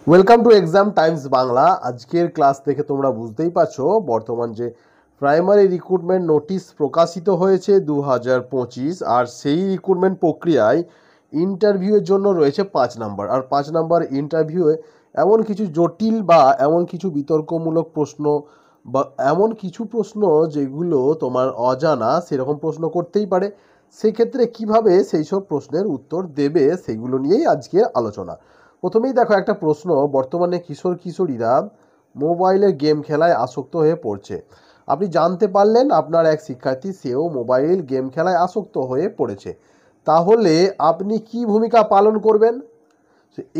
Welcome to exam Times Bangla. আজকের class দেখে তোমরা বুঝতেই পারছো বর্তমান যে প্রাইমারি রিক্রুটমেন্ট নোটিশ প্রকাশিত হয়েছে 2025, আর সেই রিক্রুটমেন্ট প্রক্রিয়ায় ইন্টারভিউয়ের জন্য রয়েছে 5 নাম্বার। আর 5 নাম্বার ইন্টারভিউয়ে এমন কিছু জটিল বা এমন কিছু বিতর্কমূলক প্রশ্ন বা এমন কিছু প্রশ্ন যেগুলো তোমার অজানা সেরকম প্রশ্ন করতেই পারে। সেক্ষেত্রে কিভাবে সেই সব প্রশ্নের উত্তর দেবে সেগুলো নিয়েই আজকে আলোচনা। প্রথমেই দেখো একটা প্রশ্ন, বর্তমানে কিশোর কিশোরীরা মোবাইলের গেম খেলায় আসক্ত হয়ে পড়ছে। আপনি জানতে পারলেন আপনার এক শিক্ষার্থী সেও মোবাইল গেম খেলায় আসক্ত হয়ে পড়েছে, তাহলে আপনি কি ভূমিকা পালন করবেন?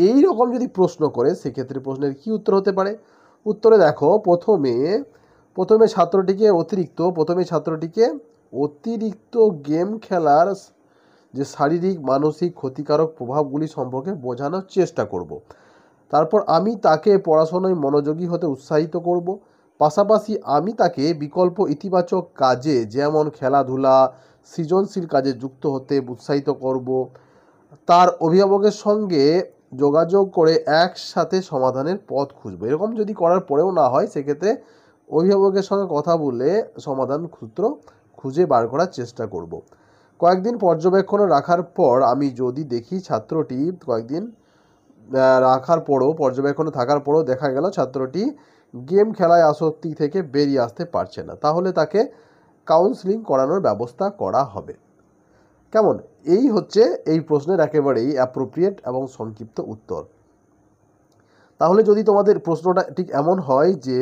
এই রকম যদি প্রশ্ন করে সেক্ষেত্রে প্রশ্নের কি উত্তর হতে পারে? উত্তরে দেখো, প্রথমে ছাত্রটিকে অতিরিক্ত গেম খেলার যে শারীরিক মানসিক ক্ষতিকারক প্রভাবগুলি সম্পর্কে বোঝানোর চেষ্টা করব। তারপর আমি তাকে পড়াশোনায় মনোযোগী হতে উৎসাহিত করব। পাশাপাশি আমি তাকে বিকল্প ইতিবাচক কাজে যেমন খেলাধুলা, সৃজনশীল কাজে যুক্ত হতে উৎসাহিত করব। তার অভিভাবকের সঙ্গে যোগাযোগ করে একসাথে সমাধানের পথ খুঁজব। এরকম যদি করার পরেও না হয় সেক্ষেত্রে অভিভাবকের সঙ্গে কথা বলে সমাধান সূত্র খুঁজে বার করার চেষ্টা করব। কয়েকদিন পর্যবেক্ষণে রাখার পর আমি যদি দেখি ছাত্রটি কয়েকদিন পর্যবেক্ষণে থাকার পরও দেখা গেল ছাত্রটি গেম খেলায় আসক্তি থেকে বেরিয়ে আসতে পারছে না, তাহলে তাকে কাউন্সিলিং করানোর ব্যবস্থা করা হবে। কেমন? এই হচ্ছে এই প্রশ্নের একেবারেই অ্যাপ্রোপ্রিয়েট এবং সংক্ষিপ্ত উত্তর। তাহলে যদি তোমাদের প্রশ্নটা ঠিক এমন হয় যে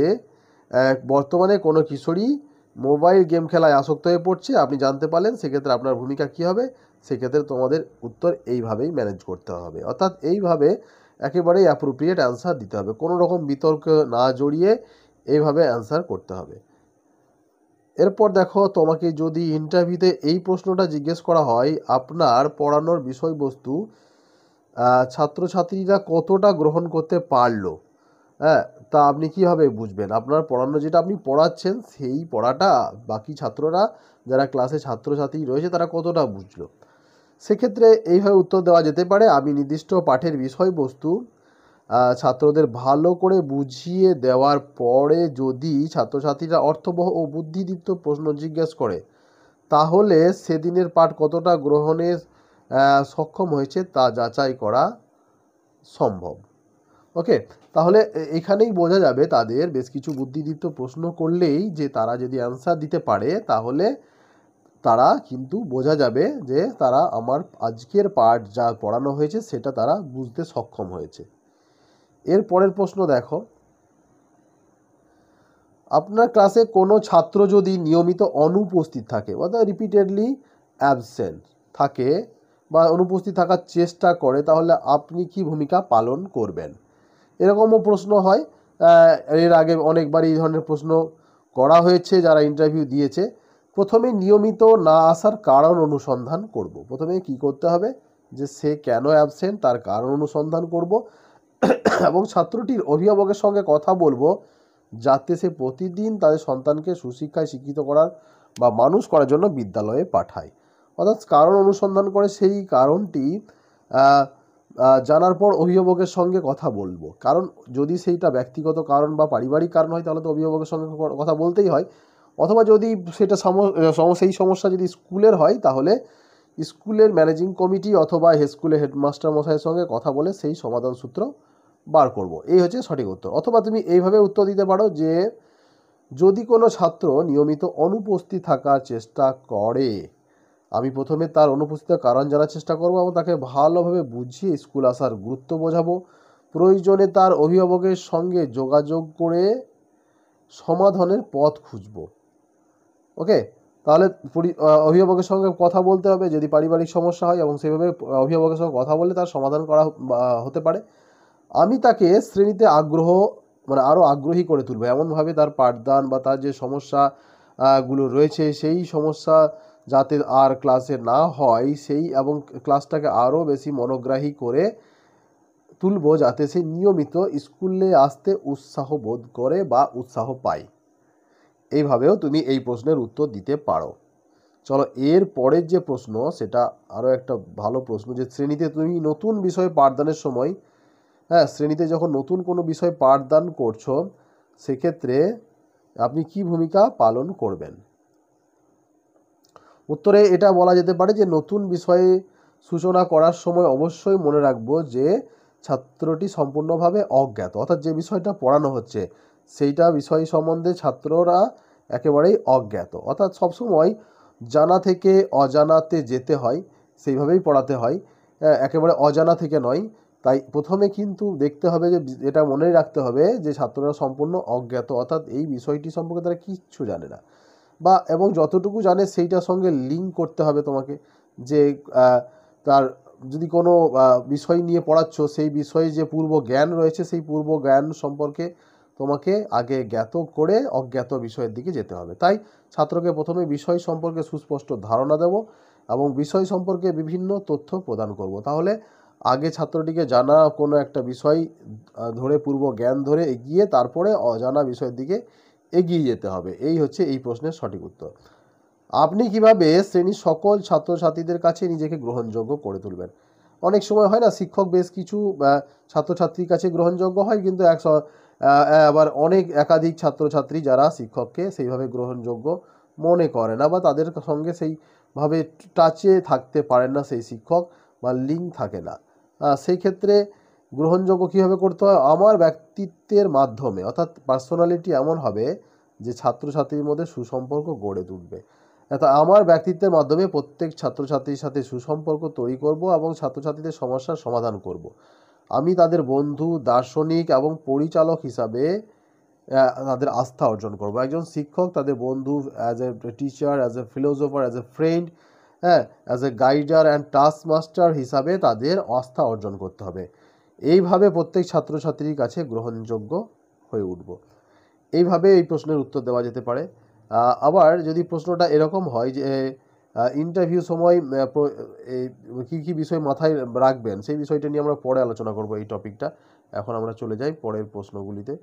বর্তমানে কোনো কিশোরী মোবাইল গেম খেলায় আসক্ত হয়ে পড়ছে, আপনি জানতে পারলেন, সেক্ষেত্রে আপনার ভূমিকা কী হবে? সেক্ষেত্রে তোমাদের উত্তর এইভাবেই ম্যানেজ করতে হবে, অর্থাৎ এইভাবে একেবারেই অ্যাপ্রোপ্রিয়েট অ্যান্সার দিতে হবে, কোনো রকম বিতর্ক না জড়িয়ে এইভাবে অ্যান্সার করতে হবে। এরপর দেখো, তোমাকে যদি ইন্টারভিউতে এই প্রশ্নটা জিজ্ঞেস করা হয়, আপনার পড়ানোর বিষয়বস্তু ছাত্রছাত্রীরা কতটা গ্রহণ করতে পারলো, হ্যাঁ, তা আপনি কীভাবে বুঝবেন? আপনার পড়ানো যেটা আপনি পড়াচ্ছেন সেই পড়াটা বাকি ছাত্ররা যারা ক্লাসে ছাত্রছাত্রী রয়েছে তারা কতটা বুঝলো। সেক্ষেত্রে এইভাবে উত্তর দেওয়া যেতে পারে, আমি নির্দিষ্ট পাঠের বিষয়বস্তু ছাত্রদের ভালো করে বুঝিয়ে দেওয়ার পরে যদি ছাত্রছাত্রীরা অর্থবহ ও বুদ্ধিদীপ্ত প্রশ্ন জিজ্ঞেস করে, তাহলে সেদিনের পাঠ কতটা গ্রহণে সক্ষম হয়েছে তা যাচাই করা সম্ভব। ওকে, তাহলে এখানেই বোঝা যাবে তাদের বেশ কিছু বুদ্ধিদীপ্ত প্রশ্ন করলেই যে তারা যদি অ্যান্সার দিতে পারে, তাহলে তারা কিন্তু বোঝা যাবে যে তারা আমার আজকের পাঠ যা পড়ানো হয়েছে সেটা তারা বুঝতে সক্ষম হয়েছে। এর পরের প্রশ্ন দেখো, আপনার ক্লাসে কোনো ছাত্র যদি নিয়মিত অনুপস্থিত থাকে, অর্থাৎ রিপিটেডলি অ্যাবসেন্ট থাকে বা অনুপস্থিত থাকার চেষ্টা করে, তাহলে আপনি কি ভূমিকা পালন করবেন? এরকমও প্রশ্ন হয়। এর আগে অনেকবার এই ধরনের প্রশ্ন করা হয়েছে যারা ইন্টারভিউ দিয়েছে। প্রথমে নিয়মিত না আসার কারণ অনুসন্ধান করব। প্রথমে কি করতে হবে, যে সে কেন অ্যাবসেন্ট তার কারণ অনুসন্ধান করব এবং ছাত্রটির অভিভাবকের সঙ্গে কথা বলবো যাতে সে প্রতিদিন তাদের সন্তানকে সুশিক্ষায় শিক্ষিত করার বা মানুষ করার জন্য বিদ্যালয়ে পাঠায়। অর্থাৎ কারণ অনুসন্ধান করে সেই কারণটি জানার পর অভিভাবকের সঙ্গে কথা বলবো। কারণ যদি সেইটা ব্যক্তিগত কারণ বা পারিবারিক কারণ হয় তাহলে তো অভিভাবকের সঙ্গে কথা বলতেই হয়, অথবা যদি সেটা সেই সমস্যা যদি স্কুলের হয় তাহলে স্কুলের ম্যানেজিং কমিটি অথবা স্কুলের হেডমাস্টার মশাইয়ের সঙ্গে কথা বলে সেই সমাধান সূত্র বার করব। এই হচ্ছে সঠিক উত্তর। অথবা তুমি এইভাবে উত্তর দিতে পারো যে যদি কোনো ছাত্র নিয়মিত অনুপস্থিত থাকার চেষ্টা করে, আমি প্রথমে তার অনুপস্থিতির কারণ জানার চেষ্টা করব এবং তাকে ভালোভাবে বুঝিয়ে স্কুল আসার গুরুত্ব বোঝাবো। প্রয়োজনে তার অভিভাবকের সঙ্গে যোগাযোগ করে সমাধানের পথ খুঁজব। ওকে, তাহলে অভিভাবকের সঙ্গে কথা বলতে হবে যদি পারিবারিক সমস্যা হয়, এবং সেভাবে অভিভাবকের সঙ্গে কথা বলে তার সমাধান করা হতে পারে। আমি তাকে শ্রেণীতে আরও আগ্রহী করে তুলব, এমনভাবে তার পাঠদান বা তার যে সমস্যা গুলো রয়েছে সেই সমস্যা যাতে আর ক্লাসে না হয় এবং ক্লাসটাকে আরও বেশি মনোগ্রাহী করে তুলব যাতে সে নিয়মিত স্কুলে আসতে উৎসাহ বোধ করে বা উৎসাহ পায়। এইভাবেও তুমি এই প্রশ্নের উত্তর দিতে পারো। চলো, এর পরের যে প্রশ্ন সেটা আরও একটা ভালো প্রশ্ন, যে শ্রেণীতে তুমি নতুন বিষয়ে পাঠদানের সময় হ্যাঁ, শ্রেণীতে যখন নতুন কোনো বিষয় পাঠদান করছো সেক্ষেত্রে আপনি কি ভূমিকা পালন করবেন? উত্তরে এটা বলা যেতে পারে যে নতুন বিষয়ে সূচনা করার সময় অবশ্যই মনে রাখবো যে ছাত্রটি সম্পূর্ণভাবে অজ্ঞাত, অর্থাৎ যে বিষয়টা পড়ানো হচ্ছে সেইটা বিষয় সম্বন্ধে ছাত্ররা একেবারেই অজ্ঞাত, অর্থাৎ সবসময় জানা থেকে অজানাতে যেতে হয়, সেইভাবেই পড়াতে হয়, একেবারে অজানা থেকে নয়। তাই প্রথমে কিন্তু দেখতে হবে যে এটা মনে রাখতে হবে যে ছাত্ররা সম্পূর্ণ অজ্ঞাত, অর্থাৎ এই বিষয়টি সম্পর্কে তারা কিচ্ছু জানে না, বা এবং যতটুকু জানে সেইটার সঙ্গে লিঙ্ক করতে হবে তোমাকে, যে তার যদি কোনো বিষয় নিয়ে পড়াচ্ছ সেই বিষয়ে যে পূর্ব জ্ঞান রয়েছে সেই পূর্ব জ্ঞান সম্পর্কে তোমাকে আগে জ্ঞাত করে অজ্ঞাত বিষয়ের দিকে যেতে হবে। তাই ছাত্রকে প্রথমে বিষয় সম্পর্কে সুস্পষ্ট ধারণা দেব এবং বিষয় সম্পর্কে বিভিন্ন তথ্য প্রদান করব। তাহলে আগে ছাত্রটিকে জানা কোনো একটা বিষয় ধরে পূর্ব জ্ঞান ধরে এগিয়ে তারপরে অজানা বিষয়ের দিকে এগিয়ে যেতে হবে। এই হচ্ছে এই প্রশ্নের সঠিক উত্তর। আপনি কিভাবে শ্রেণীর সকল ছাত্রছাত্রীদের কাছে নিজেকে গ্রহণযোগ্য করে তুলবেন? অনেক সময় হয় না, শিক্ষক বেশ কিছু ছাত্রছাত্রীর কাছে গ্রহণযোগ্য হয়, কিন্তু আবার অনেক একাধিক ছাত্রছাত্রী যারা শিক্ষককে সেইভাবে গ্রহণযোগ্য মনে করে না, বা তাদের সঙ্গে সেইভাবে টাচে থাকতে পারেন না সেই শিক্ষক, বা লিঙ্ক থাকে না। সেই ক্ষেত্রে গ্রহণযোগ্য কীভাবে করতে হয়? আমার ব্যক্তিত্বের মাধ্যমে, অর্থাৎ পার্সোনালিটি এমন হবে যে ছাত্রছাত্রীর মধ্যে সুসম্পর্ক গড়ে তুলবে। আমার ব্যক্তিত্বের মাধ্যমে প্রত্যেক ছাত্রছাত্রীর সাথে সুসম্পর্ক তৈরি করব এবং ছাত্রছাত্রীদের সমস্যার সমাধান করব। আমি তাদের বন্ধু, দার্শনিক এবং পরিচালক হিসাবে তাদের আস্থা অর্জন করব। একজন শিক্ষক তাদের বন্ধু, as a teacher, as a philosopher, as a friend, হ্যাঁ, as a guider and task master হিসাবে তাদের আস্থা অর্জন করতে হবে। এইভাবে প্রত্যেক ছাত্রছাত্রীর কাছে গ্রহণযোগ্য হয়ে উঠব। এইভাবে এই প্রশ্নের উত্তর দেওয়া যেতে পারে। আবার যদি প্রশ্নটা এরকম হয় যে ইন্টারভিউ সময় কী কী বিষয় মাথায় রাখবেন, সেই বিষয়টা নিয়ে আমরা পরে আলোচনা করব এই টপিকটা। এখন আমরা চলে যাই পরের প্রশ্নগুলিতে।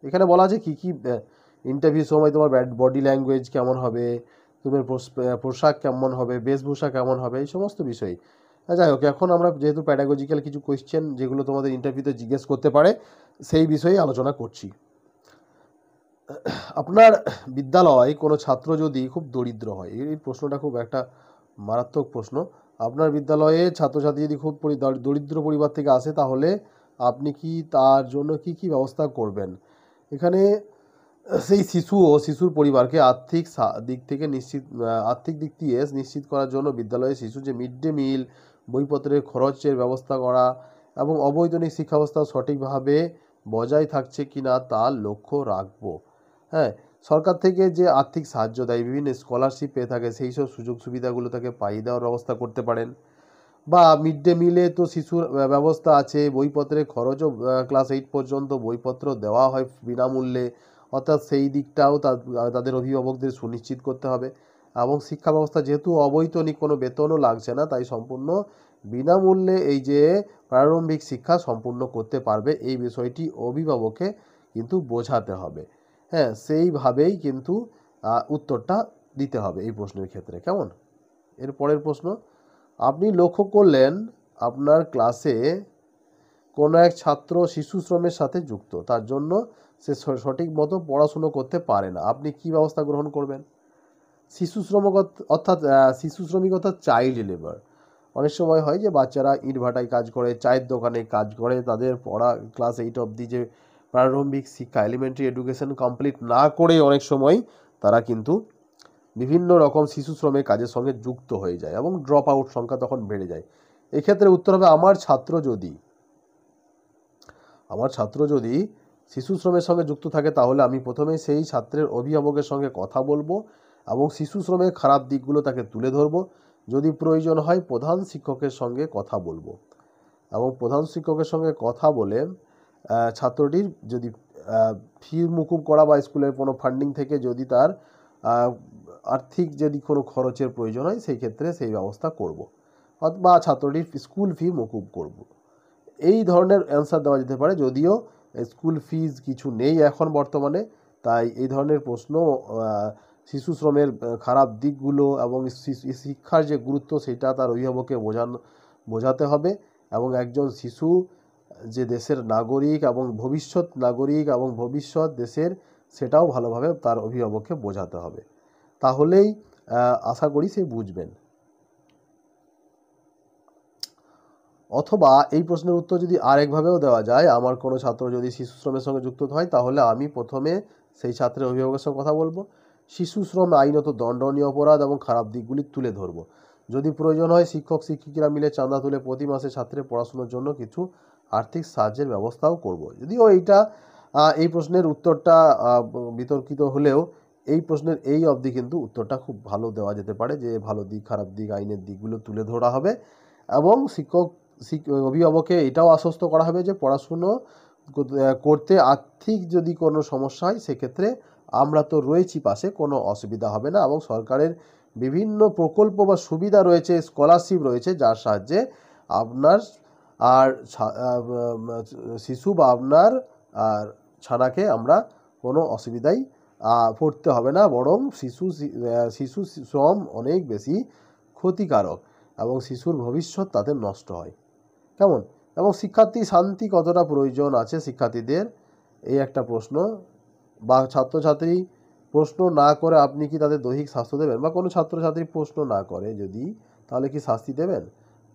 এখানে বলা আছে কী কী ইন্টারভিউ সময় তোমার বডি ল্যাঙ্গুয়েজ কেমন হবে, তোমার পোশাক কেমন হবে, বেশভূষা কেমন হবে, এই সমস্ত বিষয়। যাই হোক, এখন আমরা যেহেতু প্যাডাগজিক্যাল কিছু কোয়েশ্চেন যেগুলো তোমাদের ইন্টারভিউতে জিজ্ঞেস করতে পারে সেই বিষয়ে আলোচনা করছি। আপনার বিদ্যালয় কোনো ছাত্র যদি খুব দরিদ্র হয়, এই প্রশ্নটা খুব একটা মারাত্মক প্রশ্ন। আপনার বিদ্যালয়ে ছাত্রছাত্রী যদি খুব দরিদ্র পরিবার থেকে আসে তাহলে আপনি কি তার জন্য কি কি ব্যবস্থা করবেন? এখানে সেই শিশু ও শিশুর পরিবারকে আর্থিক দিক দিয়ে নিশ্চিত করার জন্য বিদ্যালয়ে শিশুর যে মিড ডে মিল, বইপত্রের খরচের ব্যবস্থা করা এবং অবৈতনিক শিক্ষা ব্যবস্থা সঠিকভাবে বজায় থাকছে কিনা তার লক্ষ্য রাখবো। হ্যাঁ, সরকার থেকে যে আর্থিক সাহায্য দেয়, বিভিন্ন স্কলারশিপ পেয়ে থাকে, সেই সব সুযোগ সুবিধাগুলো তাকে পাইয়ে দেওয়ার ব্যবস্থা করতে পারেন। বা মিড ডে মিলে তো শিশুর ব্যবস্থা আছে, বইপত্রের খরচও ক্লাস 8 পর্যন্ত বইপত্র দেওয়া হয় বিনামূল্যে, অর্থাৎ সেই দিকটাও তাদের অভিভাবকদের সুনিশ্চিত করতে হবে। এবং শিক্ষা ব্যবস্থা যেহেতু অবৈতনিক, কোনো বেতনও লাগছে না, তাই সম্পূর্ণ বিনামূল্যে এই যে প্রারম্ভিক শিক্ষা সম্পূর্ণ করতে পারবে এই বিষয়টি অভিভাবককে কিন্তু বোঝাতে হবে। হ্যাঁ, সেইভাবেই কিন্তু উত্তরটা দিতে হবে এই প্রশ্নের ক্ষেত্রে। কেমন? এর পরের প্রশ্ন, আপনি লক্ষ্য করলেন আপনার ক্লাসে কোনো এক ছাত্র শিশু শ্রমের সাথে যুক্ত, তার জন্য সে সঠিক মতো পড়াশুনো করতে পারে না, আপনি কি ব্যবস্থা গ্রহণ করবেন? শিশু শ্রমিক অর্থাৎ চাইল্ড লেবার। অনেক সময় হয় যে বাচ্চারা ইটভাটায় কাজ করে, চায়ের দোকানে কাজ করে, তাদের পড়া ক্লাস 8 অবধি যে প্রারম্ভিক শিক্ষা, এলিমেন্টারি এডুকেশন কমপ্লিট না করে অনেক সময় তারা কিন্তু বিভিন্ন রকম শিশু শ্রমের কাজের সঙ্গে যুক্ত হয়ে যায় এবং ড্রপ আউট সংখ্যা তখন বেড়ে যায়। এক্ষেত্রে উত্তর হবে, আমার ছাত্র যদি শিশু শ্রমের সঙ্গে যুক্ত থাকে তাহলে আমি প্রথমে সেই ছাত্রের অভিভাবকের সঙ্গে কথা বলবো এবং শিশু শ্রমের খারাপ দিকগুলো তাকে তুলে ধরবো। যদি প্রয়োজন হয় প্রধান শিক্ষকের সঙ্গে কথা বলবো এবং প্রধান শিক্ষকের সঙ্গে কথা বলে ছাত্রটির যদি ফি মুকুব করা বা স্কুলের কোনো ফান্ডিং থেকে যদি তার আর্থিক যদি কোনো খরচের প্রয়োজন হয় সেই ক্ষেত্রে সেই ব্যবস্থা করব, বা ছাত্রটির স্কুল ফি মকুব করব। এই ধরনের অ্যান্সার দেওয়া যেতে পারে। যদিও স্কুল ফিজ কিছু নেই এখন বর্তমানে, তাই এই ধরনের প্রশ্ন শিশু শ্রমের খারাপ দিকগুলো এবং শিক্ষার যে গুরুত্ব সেটা তার অভিভাবককে বোঝাতে হবে, এবং একজন শিশু যে দেশের নাগরিক এবং ভবিষ্যৎ নাগরিক এবং ভবিষ্যৎ দেশের, সেটাও ভালোভাবে তার অভিভাবককে বোঝাতে হবে। তাহলেই আশা করি সে বুঝবেন। অথবা এই প্রশ্নের উত্তর যদি আরেকভাবেও দেওয়া যায়, আমার কোনো ছাত্র যদি শিশু শ্রমের সঙ্গে যুক্ত হয়, তাহলে আমি প্রথমে সেই ছাত্রের অভিভাবকের সঙ্গে কথা বলবো, শিশু শ্রম আইনত দণ্ডনীয় অপরাধ এবং খারাপ দিকগুলি তুলে ধরবো। যদি প্রয়োজন হয় শিক্ষক শিক্ষিকারা মিলে চাঁদা তুলে প্রতি মাসে ছাত্রের পড়াশোনার জন্য কিছু আর্থিক সাহায্যের ব্যবস্থাও করব। যদিও এই প্রশ্নের উত্তরটা বিতর্কিত হলেও এই প্রশ্নের এই অবধি কিন্তু উত্তরটা খুব ভালো দেওয়া যেতে পারে, যে ভালো দিক খারাপ দিক আইনের দিকগুলো তুলে ধরা হবে, এবং অভিভাবককে এটাও আশ্বস্ত করা হবে যে পড়াশুনো করতে আর্থিক যদি কোনো সমস্যা হয় সেক্ষেত্রে আমরা তো রয়েছি পাশে, কোনো অসুবিধা হবে না, এবং সরকারের বিভিন্ন প্রকল্প বা সুবিধা রয়েছে, স্কলারশিপ রয়েছে, যার সাহায্যে আপনার আর শিশু বা আপনার আর ছানাকে আমরা কোনো অসুবিধায় পড়তে হবে না, বরং শিশু শ্রম অনেক বেশি ক্ষতিকারক এবং শিশুর ভবিষ্যৎ তাদের নষ্ট হয়। কেমন? এবং শিক্ষার্থী শান্তি কতটা প্রয়োজন আছে শিক্ষার্থীদের, এই একটা প্রশ্ন। বা ছাত্রছাত্রী প্রশ্ন না করে আপনি কি তাদের দৈহিক শাস্তি দেবেন, বা কোনো ছাত্রছাত্রী প্রশ্ন না করে যদি, তাহলে কি শাস্তি দেবেন,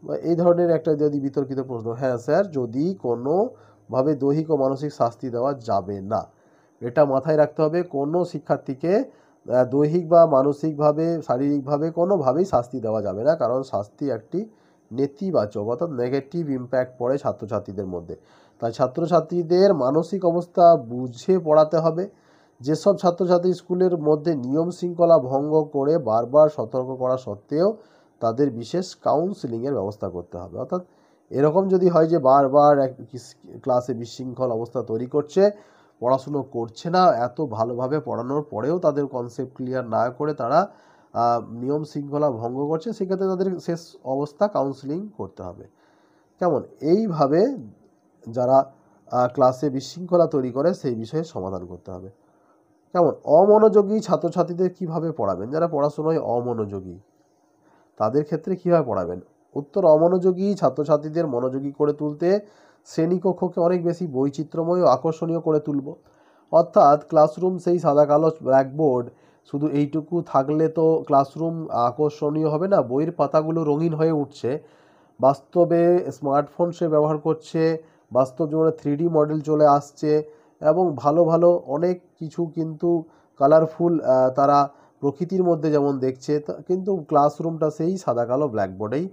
বা এই ধরনের একটা যদি বিতর্কিত প্রশ্ন। হ্যাঁ স্যার, যদি কোনোভাবে দৈহিক ও মানসিক শাস্তি দেওয়া যাবে না, এটা মাথায় রাখতে হবে। কোনো শিক্ষার্থীকে দৈহিক বা মানসিকভাবে শারীরিকভাবে কোনোভাবেই শাস্তি দেওয়া যাবে না, কারণ শাস্তি একটি নেতিবাচক অর্থাৎ নেগেটিভ ইম্প্যাক্ট পড়ে ছাত্রছাত্রীদের মধ্যে। তাই ছাত্রছাত্রীদের মানসিক অবস্থা বুঝে পড়াতে হবে। যেসব ছাত্রছাত্রী স্কুলের মধ্যে নিয়ম শৃঙ্খলা ভঙ্গ করে বারবার সতর্ক করা সত্ত্বেও তাদের বিশেষ কাউন্সিলিংয়ের ব্যবস্থা করতে হবে। অর্থাৎ এরকম যদি হয় যে বারবার ক্লাসে বিশৃঙ্খল অবস্থা তৈরি করছে, পড়াশুনো করছে না, এত ভালোভাবে পড়ানোর পরেও তাদের কনসেপ্ট ক্লিয়ার না করে তারা নিয়ম শৃঙ্খলা ভঙ্গ করছে, সেক্ষেত্রে তাদের শেষ অবস্থা কাউন্সিলিং করতে হবে। কেমন? এইভাবে যারা ক্লাসে বিশৃঙ্খলা তৈরি করে সেই বিষয়ে সমাধান করতে হবে। কেমন? অমনোযোগী ছাত্রছাত্রীদের কিভাবে পড়াবেন? যারা পড়াশোনায় অমনোযোগী তাদের ক্ষেত্রে কিভাবে পড়াবেন? উত্তর, অমনোযোগী ছাত্রছাত্রীদের মনোযোগী করে তুলতে শ্রেণীকক্ষকে অনেক বেশি বৈচিত্র্যময় ও আকর্ষণীয় করে তুলব। অর্থাৎ ক্লাসরুম সেই সাদা কালো ব্ল্যাকবোর্ড, শুধু এইটুকু থাকলে তো ক্লাসরুম আকর্ষণীয় হবে না, বইয়ের পাতাগুলো রঙিন হয়ে উঠছে, বাস্তবে স্মার্টফোন সে ব্যবহার করছে, বাস্তব জীবনে 3D মডেল চলে আসছে, এবং ভালো ভালো অনেক কিছু কিন্তু কালারফুল তারা প্রকৃতির মধ্যে যেমন দেখছে, কিন্তু ক্লাসরুমটা সেই সাদা কালো ব্ল্যাকবোর্ডেই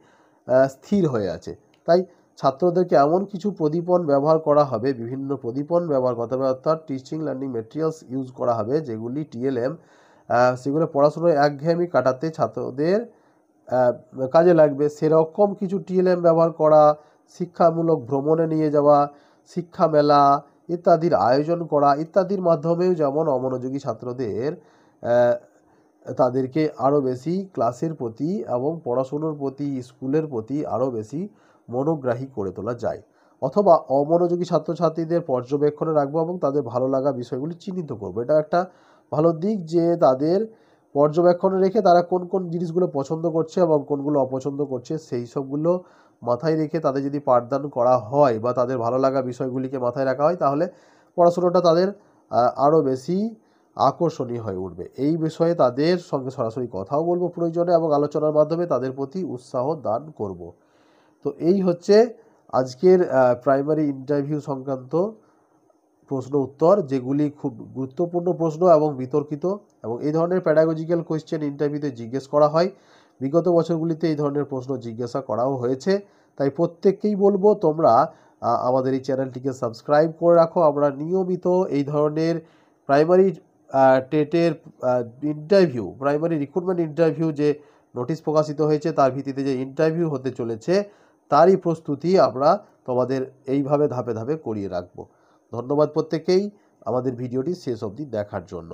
স্থির হয়ে আছে। তাই ছাত্রদেরকে এমন কিছু প্রদীপন ব্যবহার করা হবে, বিভিন্ন প্রদীপন ব্যবহার করতে হবে, অর্থাৎ টিচিং লার্নিং মেটেরিয়ালস ইউজ করা হবে, যেগুলি TLM, সেগুলো পড়াশোনায় একঘেয়েমি কাটাতে ছাত্রদের কাজে লাগবে। সেরকম কিছু TLM ব্যবহার করা, শিক্ষামূলক ভ্রমণে নিয়ে যাওয়া, শিক্ষা মেলা ইত্যাদির আয়োজন করা, ইত্যাদির মাধ্যমেও যেমন অমনোযোগী ছাত্রদের তাদেরকে আরও বেশি ক্লাসের প্রতি এবং পড়াশুনোর প্রতি, স্কুলের প্রতি আরও বেশি মনোগ্রাহী করে তোলা যায়। অথবা অমনোযোগী ছাত্রছাত্রীদের পর্যবেক্ষণে রাখবো এবং তাদের ভালো লাগা বিষয়গুলি চিহ্নিত করবো। এটা একটা ভালো দিক যে তাদের পর্যবেক্ষণে রেখে তারা কোন কোন জিনিসগুলো পছন্দ করছে এবং কোনগুলো অপছন্দ করছে সেই সবগুলো মাথায় রেখে তাদের যদি পাঠদান করা হয় বা তাদের ভালো লাগা বিষয়গুলিকে মাথায় রাখা হয়, তাহলে পড়াশোনাটা তাদের আরও বেশি আকর্ষণীয় হয়ে উঠবে। এই বিষয়ে তাদের সঙ্গে সরাসরি কথাও বলবো প্রয়োজনে, এবং আলোচনার মাধ্যমে তাদের প্রতি উৎসাহ দান করব। তো এই হচ্ছে আজকের প্রাইমারি ইন্টারভিউ সংক্রান্ত প্রশ্ন উত্তর, যেগুলি খুব গুরুত্বপূর্ণ প্রশ্ন এবং বিতর্কিত, এবং এই ধরনের প্যাডাগজিক্যাল কোয়েশ্চেন ইন্টারভিউতে জিজ্ঞেস করা হয়। বিগত বছরগুলিতে এই ধরনের প্রশ্ন জিজ্ঞাসা করাও হয়েছে। তাই প্রত্যেককেই বলবো তোমরা আমাদের এই চ্যানেলটিকে সাবস্ক্রাইব করে রাখো। আমরা নিয়মিত এই ধরনের প্রাইমারি টেটের ইন্টারভিউ, প্রাইমারি রিক্রুটমেন্ট ইন্টারভিউ যে নোটিশ প্রকাশিত হয়েছে তার ভিত্তিতে যে ইন্টারভিউ হতে চলেছে তারই প্রস্তুতি আমরা তোমাদের এইভাবে ধাপে ধাপে করিয়ে রাখবো। ধন্যবাদ প্রত্যেকেই আমাদের ভিডিওটি শেষ অবধি দেখার জন্য।